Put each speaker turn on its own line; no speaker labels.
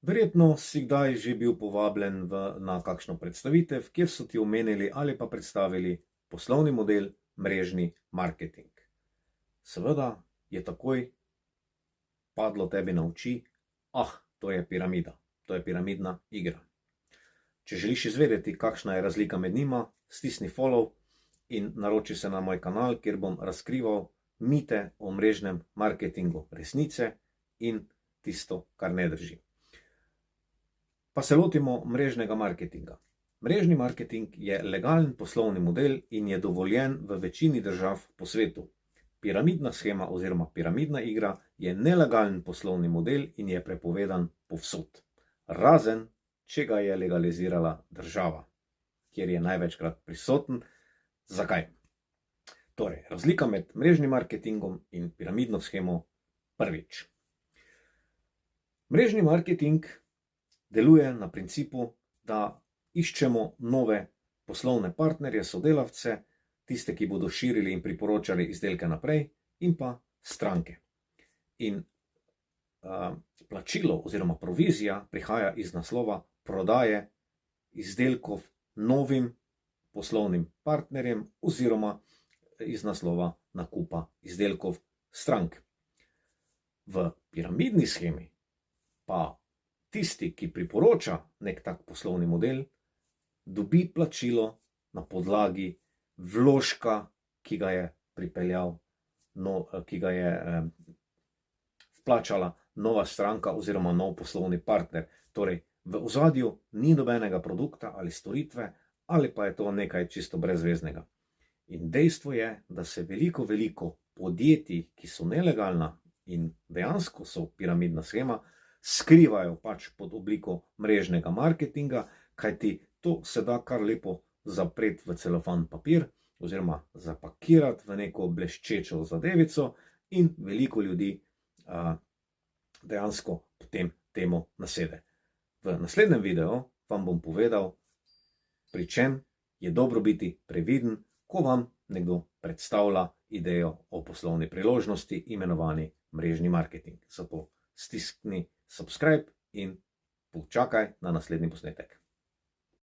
Verjetno si kdaj že bil povabljen na kakšno predstavitev, kjer so ti omenili ali pa predstavili poslovni model mrežni marketing. Seveda je takoj padlo tebi na oči, to je piramida, to je piramidna igra. Če želiš izvedeti, kakšna je razlika med njima, stisni follow in naroči se na moj kanal, kjer bom razkrival mite o mrežnem marketingu, resnice in tisto, kar ne drži. Pa se lotimo mrežnega marketinga. Mrežni marketing je legalen poslovni model in je dovoljen v večini držav po svetu. Piramidna shema oziroma piramidna igra je nelegalen poslovni model in je prepovedan povsod. Razen, če ga je legalizirala država, kjer je največkrat prisoten. Zakaj? Torej, razlika med mrežnim marketingom in piramidno shemo. Prvič. Mrežni marketing deluje na principu, da iščemo nove poslovne partnerje, sodelavce, tiste, ki bodo širili in priporočali izdelke naprej, in pa stranke. In plačilo oziroma provizija prihaja iz naslova prodaje izdelkov novim poslovnim partnerjem oziroma iz naslova nakupa izdelkov strank. V piramidni shemi pa tisti, ki priporoča nek tak poslovni model, dobi plačilo na podlagi vložka, ki ga je pripeljal, ki ga je vplačala nova stranka oziroma nov poslovni partner. Torej, v ozadju ni nobenega produkta ali storitve, ali pa je to nekaj čisto brezveznega. In dejstvo je, da se veliko podjetij, ki so nelegalna in dejansko so piramidna shema, skrivajo pač pod obliko mrežnega marketinga, kajti to se da kar lepo zapreti v celofan papir oziroma zapakirati v neko bleščečo zadevico in veliko ljudi dejansko potem temu nasede. V naslednjem videu vam bom povedal, pri čem je dobro biti previden, ko vam nekdo predstavlja idejo o poslovni priložnosti, imenovani mrežni marketing. Zato stisni subscribe in počakaj na naslednji posnetek.